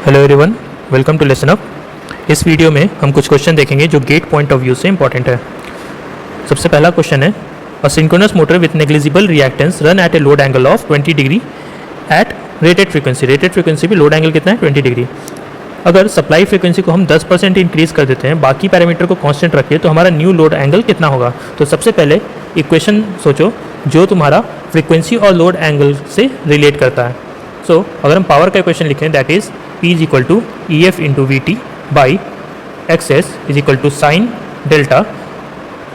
Hello everyone, welcome to lesson up. इस video में हम कुछ क्वेश्चन देखेंगे जो गेट पॉइंट ऑफ व्यू से इंपॉर्टेंट है। सबसे पहला क्वेश्चन है, a synchronous motor with negligible reactance run at a load angle of 20 degree at rated frequency. Rated frequency पे लोड एंगल कितना है? 20 डिग्री। अगर सप्लाई फ्रीक्वेंसी को हम 10% इंक्रीज कर देते हैं, बाकी पैरामीटर को कांस्टेंट रखिए, तो हमारा न्यू लोड एंगल कितना होगा? तो सबसे पहले इक्वेशन सोचो जो तुम्हारा फ्रीक्वेंसी और लोड एंगल से रिलेट करता है। अगर हम पावर का इक्वेशन लिखें, that is P is equal to E F into V T by X S is equal to sine delta.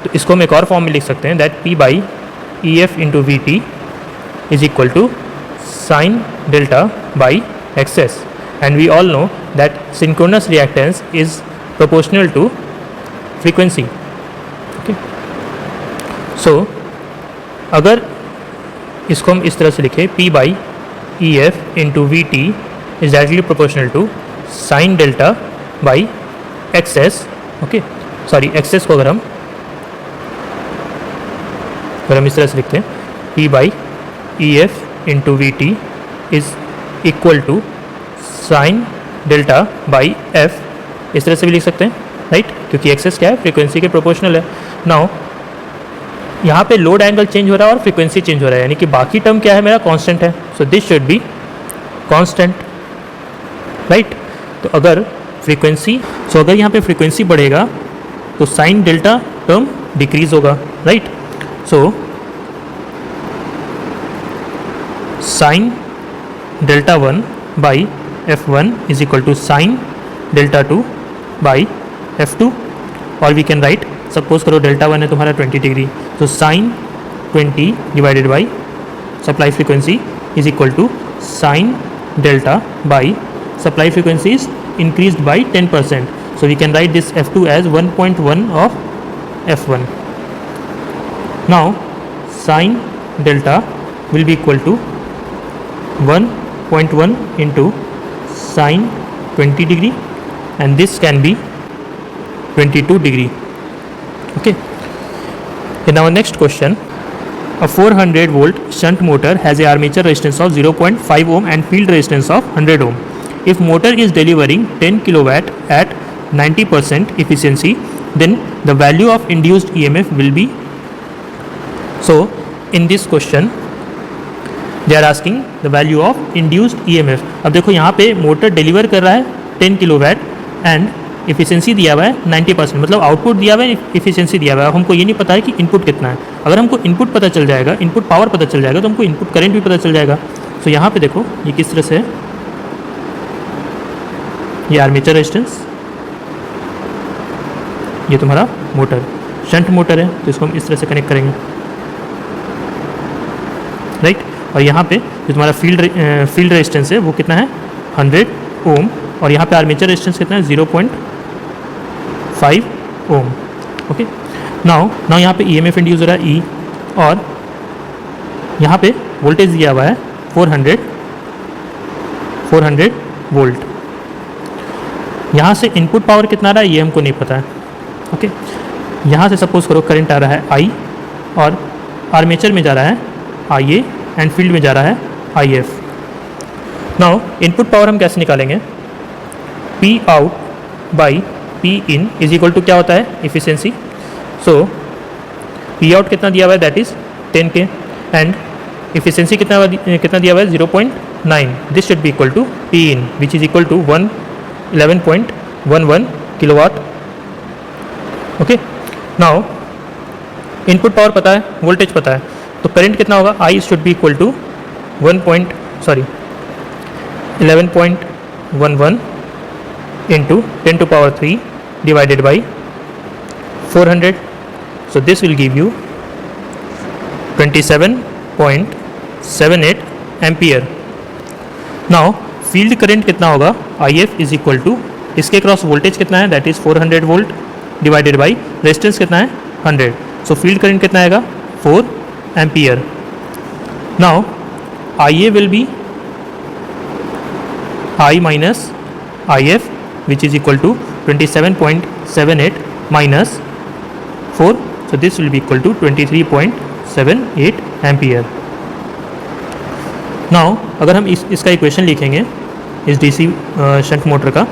तो इसको हम एक और फॉर्म में लिख सकते हैं, that P by E F into V T is equal to sine delta by X S. And we all know that synchronous reactance is proportional to frequency. Okay, so अगर इसको हम इस तरह से लिखें, P by E F into V T is directly proportional to sin delta by xs। Okay, sorry x s को अगर हम इस तरह से लिखते हैं, P by E F into V T is equal to sine delta by F, इस तरह से भी लिख सकते हैं, राइट? क्योंकि एक्सेस क्या है? फ्रीक्वेंसी के प्रोपोर्शनल है। नाउ यहाँ पे लोड एंगल चेंज हो रहा है और फ्रीक्वेंसी चेंज हो रहा है, यानी कि बाकी टर्म क्या है? मेरा कांस्टेंट है। So this should be constant, right? तो अगर फ्रीक्वेंसी अगर यहाँ पे फ्रीक्वेंसी बढ़ेगा तो साइन डेल्टा टर्म डिक्रीज होगा, right? So sine delta 1 by F1 is equal to sine delta 2 by F2। और वी कैन राइट, सपोज करो डेल्टा 1 है तुम्हारा 20 डिग्री, तो sine 20 divided by supply frequency is equal to sine delta by supply frequency is increased by 10%. So we can write this F2 as 1.1 of F1. Now sin delta will be equal to 1.1 into sin 20 degree, and this can be 22 degree. Okay. In our next question, a 400 volt shunt motor has a armature resistance of 0.5 ohm and field resistance of 100 ohm. If motor is delivering 10 kilowatt at 90% efficiency, then the value of induced EMF will be. So in this question they are asking the value of induced EMF. अब देखो यहाँ पे motor deliver कर रहा है 10 kilowatt and efficiency दिया हुआ है 90%, मतलब आउटपुट दिया हुआ है, इफिशियंसी दिया हुआ है। हमको ये नहीं पता है कि इनपुट कितना है। अगर हमको इनपुट पता चल जाएगा, इनपुट पावर पता चल जाएगा, तो हमको इनपुट करंट भी पता चल जाएगा। तो यहाँ पे देखो ये किस तरह से है, ये आर्मेचर रेजिस्टेंस, ये तुम्हारा मोटर शंट मोटर है, तो इसको हम इस तरह से कनेक्ट करेंगे, राइट? और यहाँ पे जो तुम्हारा फील्ड रेजिस्टेंस है वो कितना है? 100 ओम। और यहाँ पे आर्मेचर रेजिस्टेंस कितना है? 0.5 ओम। ओके, नाउ यहाँ पे EMF इंड्यूस हो रहा है E, और यहाँ पे वोल्टेज दिया हुआ है 400 वोल्ट। यहाँ से इनपुट पावर कितना रहा है ये हमको नहीं पता है। ओके, यहाँ से सपोज करो करंट आ रहा है I, और आर्मेचर में जा रहा है IA, एंड फील्ड में जा रहा है IF। नाउ इनपुट पावर हम कैसे निकालेंगे? P out by P in is equal to क्या होता है? इफिशियंसी। सो P आउट कितना दिया हुआ है? दैट इज 10 के, एंड इफिशियंसी कितना दिया हुआ है? 0.9। This should be equal to P in which is equal to 11.11 kilowatt. Okay, now input power पता है, वोल्टेज पता है, तो करंट कितना होगा? I should be equal to 11.11 into 10 to power 3 divided by 400। So this will give you 27.78 ampere. Now field current कितना होगा? IF is equal to, इसके क्रॉस वोल्टेज कितना है? That is 400 volt divided by resistance कितना है? 100। So field current कितना आएगा? 4 ampere. Now IA will be I minus IF which is equal to 27.78 minus 4, so this will be equal to 23.78 ampere. Now अगर हम इसका equation लिखेंगे, इस DC shunt motor का.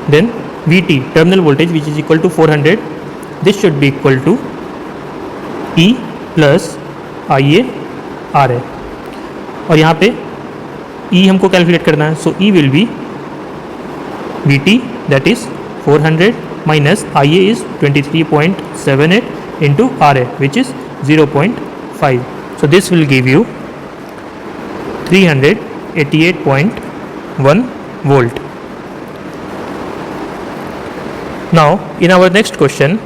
Then VT terminal voltage which is equal to 400, this should be equal to E plus IaRa. और यहाँ पे E हमको कैलकुलेट करना है, so E will be VT that is 400 minus Ia is 23.78 into Ra which is 0.5. So this will give you 388.1 volt. Now in our next question,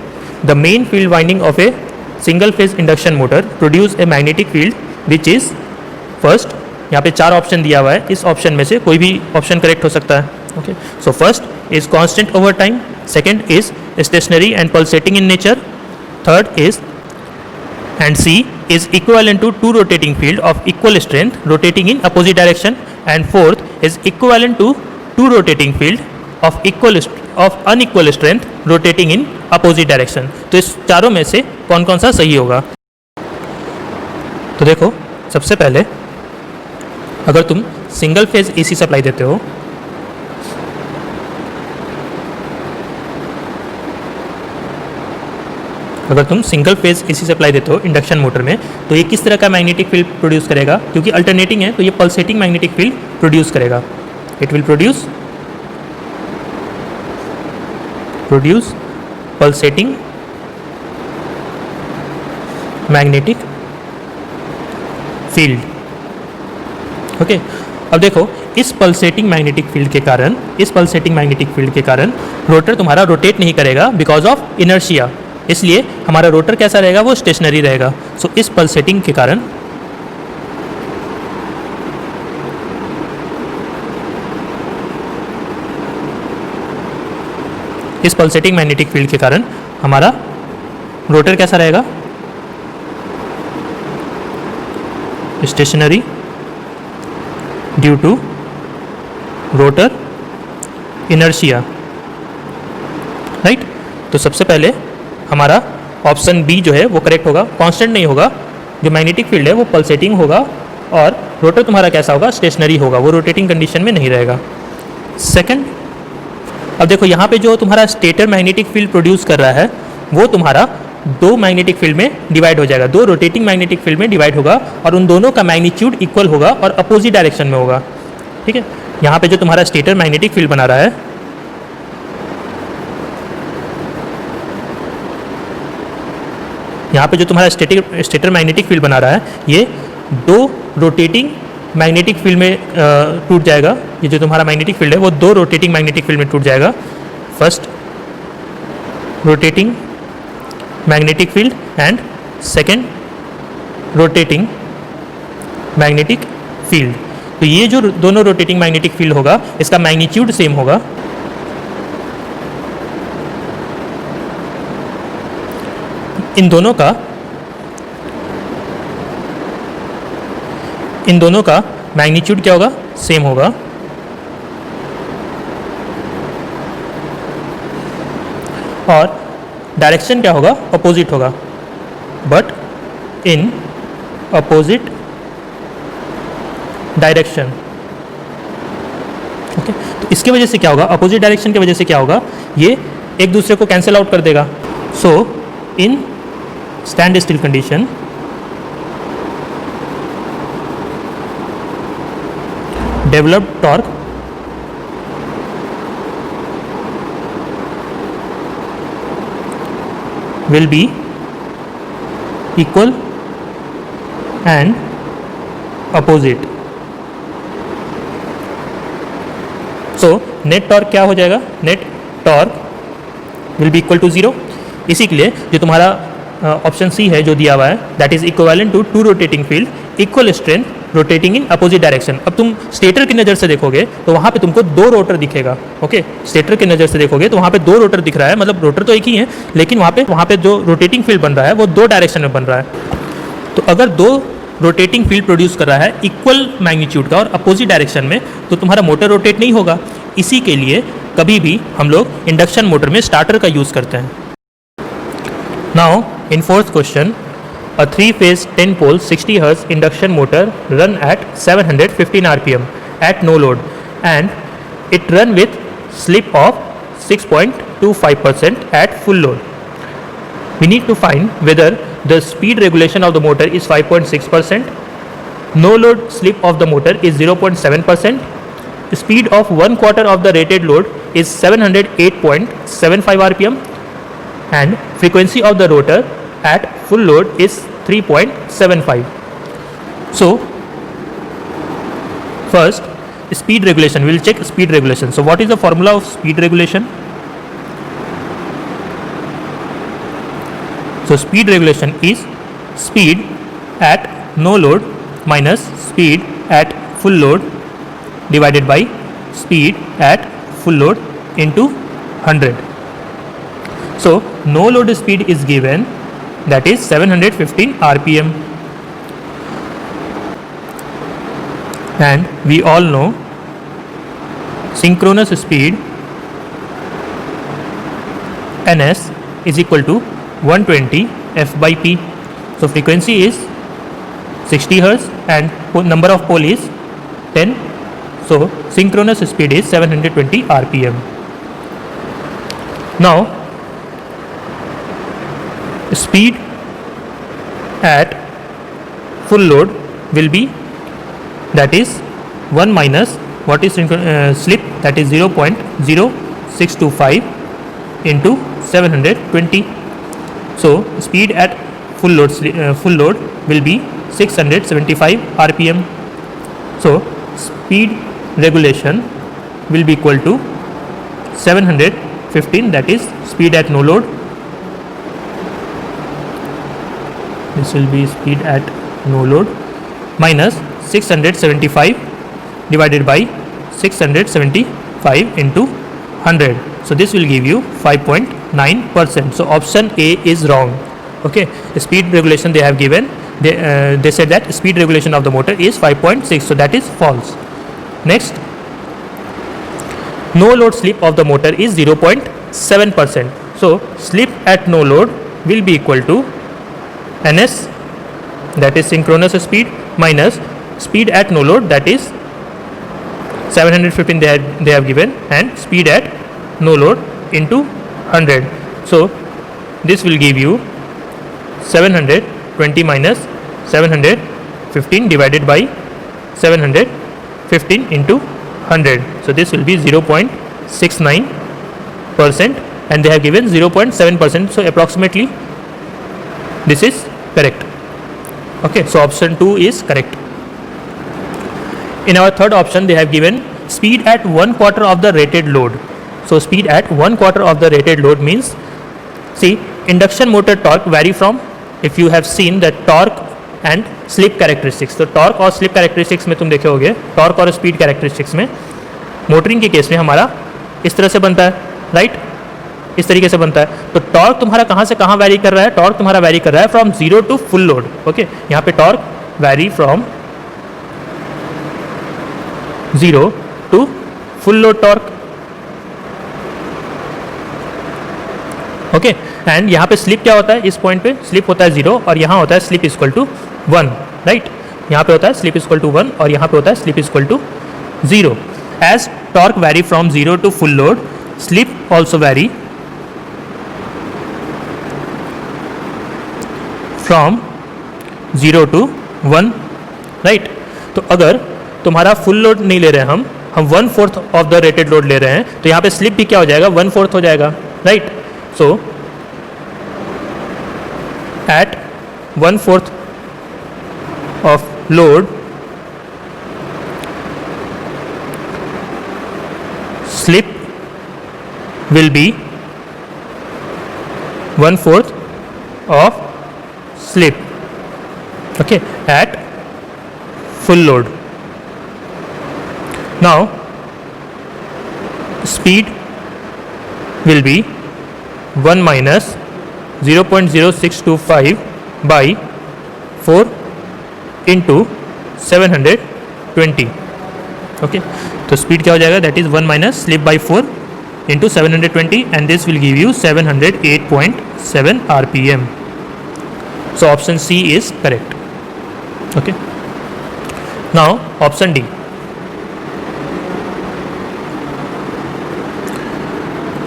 the main field winding of a single phase induction motor produce a magnetic field which is first. यहाँ पे 4 option दिया हुआ है, इस option में से कोई भी ऑप्शन करेक्ट हो सकता है. Okay, so first is constant over time, second is stationary and pulsating in nature, third is and C is equivalent to two rotating field of equal strength rotating in opposite direction, and fourth is equivalent to two rotating field of unequal strength rotating in opposite direction. तो इस चारों में से कौन कौन सा सही होगा? तो देखो, सबसे पहले अगर तुम सिंगल फेज AC सप्लाई देते हो, अगर तुम सिंगल फेज AC सप्लाई देते हो इंडक्शन मोटर में, तो ये किस तरह का मैग्नेटिक फील्ड प्रोड्यूस करेगा? क्योंकि अल्टरनेटिंग है तो ये पल्सेटिंग मैग्नेटिक फील्ड प्रोड्यूस करेगा. It will produce pulsating magnetic field. Okay, अब देखो, इस पल्सेटिंग मैग्नेटिक फील्ड के कारण रोटर तुम्हारा रोटेट नहीं करेगा बिकॉज ऑफ इनर्शिया. इसलिए हमारा रोटर कैसा रहेगा? वो स्टेशनरी रहेगा. सो इस पल्सेटिंग के कारण मैग्नेटिक फील्ड के कारण हमारा रोटर कैसा रहेगा? Stationary due to rotor inertia. Right. तो सबसे पहले हमारा ऑप्शन बी जो है वो करेक्ट होगा. कांस्टेंट नहीं होगा, जो मैग्नेटिक फील्ड है वो पल्सेटिंग होगा और रोटर तुम्हारा कैसा होगा? स्टेशनरी होगा, वो रोटेटिंग कंडीशन में नहीं रहेगा. सेकंड, अब देखो यहाँ पे जो तुम्हारा स्टेटर मैग्नेटिक फील्ड प्रोड्यूस कर रहा है वो तुम्हारा दो मैग्नेटिक फील्ड में डिवाइड हो जाएगा, दो रोटेटिंग मैग्नेटिक फील्ड में डिवाइड होगा और उन दोनों का मैग्नीट्यूड इक्वल होगा और अपोजिट डायरेक्शन में होगा. ठीक है. यहाँ पे जो तुम्हारा स्टेटर मैग्नेटिक फील्ड बना रहा है, यहाँ पे जो तुम्हारा स्टेटर मैग्नेटिक फील्ड बना रहा है, ये दो रोटेटिंग मैग्नेटिक फील्ड में टूट जाएगा. ये जो तुम्हारा मैग्नेटिक फील्ड है वो दो रोटेटिंग मैग्नेटिक फील्ड में टूट जाएगा. First rotating magnetic field and second rotating magnetic field. तो ये जो दोनों रोटेटिंग मैग्नेटिक फील्ड होगा इसका मैग्नीट्यूड सेम होगा. इन दोनों का मैग्नीट्यूड क्या होगा? सेम होगा. और डायरेक्शन क्या होगा? अपोजिट होगा. But in opposite direction. Okay. तो इसके वजह से क्या होगा? अपोजिट डायरेक्शन की वजह से क्या होगा? ये एक दूसरे को कैंसिल आउट कर देगा. So in standstill condition developed torque will be equal and opposite. So net torque क्या हो जाएगा? net torque will be equal to 0. इसी के लिए जो तुम्हारा ऑप्शन सी है जो दिया हुआ है, that is equivalent to two rotating field equal strength rotating in opposite direction. अब तुम स्टेटर की नज़र से देखोगे तो वहाँ पे तुमको दो रोटर दिखेगा. ओके. स्टेटर की नज़र से देखोगे तो वहाँ पे दो रोटर दिख रहा है, मतलब रोटर तो एक ही है लेकिन वहाँ पे जो रोटेटिंग फील्ड बन रहा है वो दो डायरेक्शन में बन रहा है. तो अगर दो रोटेटिंग फील्ड प्रोड्यूस कर रहा है इक्वल मैग्नीट्यूड का और अपोजिट डायरेक्शन में, तो तुम्हारा मोटर रोटेट नहीं होगा. इसी के लिए कभी भी हम लोग इंडक्शन मोटर में स्टार्टर का यूज़ करते हैं. Now in fourth question, a 3-phase 10-pole 60 Hz induction motor run at 715 rpm at no load and it run with slip of 6.25% at full load. We need to find whether the speed regulation of the motor is 5.6%, no load slip of the motor is 0.7%, speed of 1/4 of the rated load is 708.75 rpm, and frequency of the rotor at full load is 3.75. So first, speed regulation, we will check speed regulation. So what is the formula of speed regulation? So speed regulation is speed at no load minus speed at full load divided by speed at full load into 100. So no load speed is given, that is 715 rpm, and we all know synchronous speed ns is equal to 120 f by p. So frequency is 60 hertz and number of pole is 10. So synchronous speed is 720 rpm. Now speed at full load will be, that is 1 minus what is slip, that is 0.0625 into 720. So speed at full load will be 675 rpm. So speed regulation will be equal to 715, that is speed at no load. This will be speed at no load minus 675 divided by 675 into 100. So this will give you 5.9%. So option A is wrong. Okay, speed regulation they have given, they said that speed regulation of the motor is 5.6, so that is false. Next, no load slip of the motor is 0.7%. So slip at no load will be equal to ns, that is synchronous speed, minus speed at no load, that is 715 they have given, and speed at no load into 100. So this will give you 720 minus 715 divided by 715 into 100. So this will be 0.69%, and they have given 0.7%. So approximately this is correct. Okay, so option 2 is correct. In our third option, they have given speed at 1/4 of the rated load. So speed at 1/4 of the rated load means, see, induction motor torque vary from, if you have seen that torque and slip characteristics. तो torque और slip characteristics में तुम देखे होगे, torque और speed characteristics में motoring के case में हमारा इस तरह से बनता है, राइट, इस तरीके से बनता है. तो टॉर्क तुम्हारा कहाँ से कहाँ वैरी कर रहा है? टॉर्क तुम्हारा वैरी कर रहा है from 0 to full load. Okay, यहाँ पे torque vary from 0 to full load torque. Okay, and यहाँ पे स्लिप क्या होता है? इस पॉइंट पे स्लिप होता है 0 और यहाँ होता है स्लिप इक्वल टू 1, राइट. यहाँ पे होता है स्लिप इक्वल टू 1 और यहाँ पे होता है slip equal to 0. As torque vary from 0 to full load, slip also vary from 0 to 1, right. तो अगर तुम्हारा फुल लोड नहीं ले रहे हैं हम 1/4 ऑफ द रेटेड लोड ले रहे हैं, तो यहाँ पे स्लिप भी क्या हो जाएगा? 1/4 हो जाएगा, right. So at 1/4 of load, slip will be 1/4 of slip. Okay, at full load. Now speed will be 1 minus 0.0625 by 4 into 720. Okay, तो स्पीड क्या हो जाएगा? That is 1 minus slip by 4 into 720, and this will give you 708.7 rpm. So option C is correct. Okay, now option D.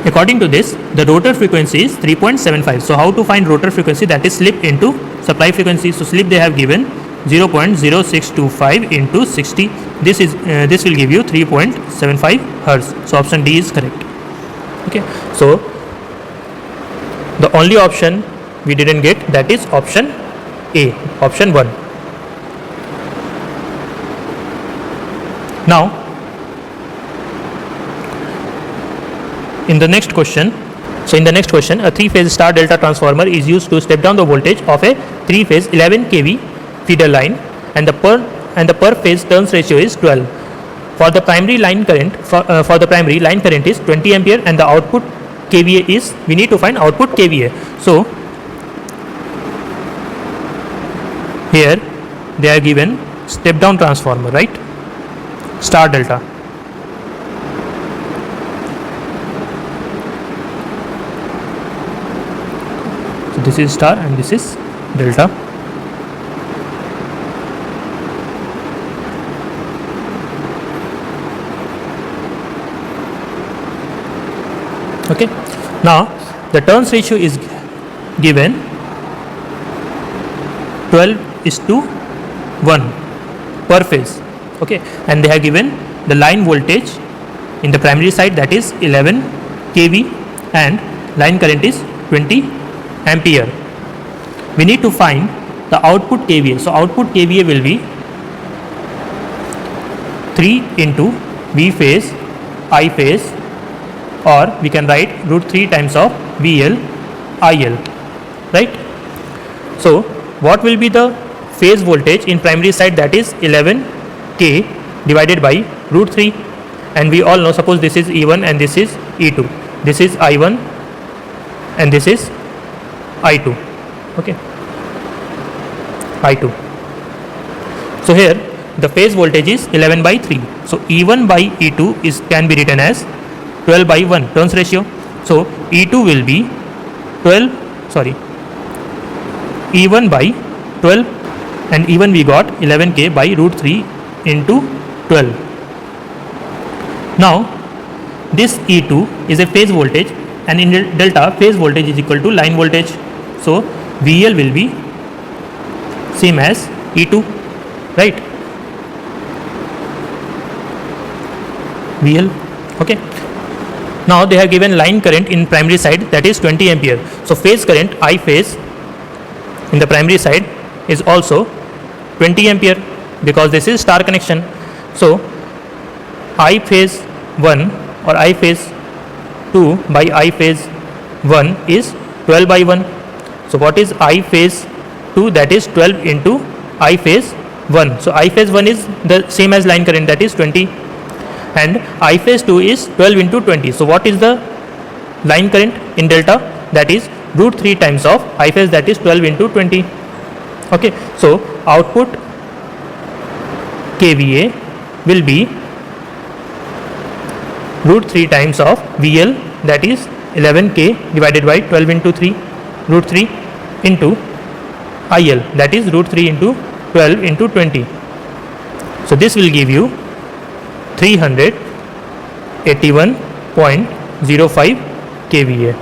According to this, the rotor frequency is 3.75. So how to find rotor frequency, that is slip into supply frequency. So slip they have given 0.0625 into 60. This will give you 3.75 hertz. So option D is correct. Okay. So the only option we didn't get, that is option A, option 1. Now in the next question, a 3-phase star delta transformer is used to step down the voltage of a 3-phase 11 kV feeder line, and the per phase turns ratio is 12. For the primary line current, is 20 ampere, and the output kVA is, we need to find output kVA. So here they are given step down transformer, right? Star delta. So this is star and this is delta. Okay. Now the turns ratio is given 12:1 per phase. Okay, and they have given the line voltage in the primary side, that is 11 kV, and line current is 20 ampere. We need to find the output kVA. So output kVA will be 3 into V phase I phase, or we can write √3 times of VL IL, right? So what will be the phase voltage in primary side, that is 11 K divided by √3, and we all know, suppose this is E1 and this is E2, this is I1 and this is I2. Okay, I2. So here the phase voltage is 11 by 3. So E1 by E2 can be written as 12 by 1 turns ratio. So E2 will be E1 by 12, and E1 we got 11K by √3 into 12. Now this E2 is a phase voltage, and in delta phase voltage is equal to line voltage. So VL will be same as E2, right? VL. Okay. Now they have given line current in primary side, that is 20 ampere. So phase current I phase in the primary side is also 20 ampere, because this is star connection. So I phase 1 or I phase 2 by I phase 1 is 12 by 1. So what is I phase 2? That is 12 into I phase 1. So I phase 1 is the same as line current, that is 20, and I phase 2 is 12 into 20. So what is the line current in delta? That is √3 times of I phase, that is 12 into 20. Okay. So output kVA will be √3 times of VL, that is 11K divided by 12 into 3, √3 into IL, that is √3 into 12 into 20. So this will give you 381.05 kVA.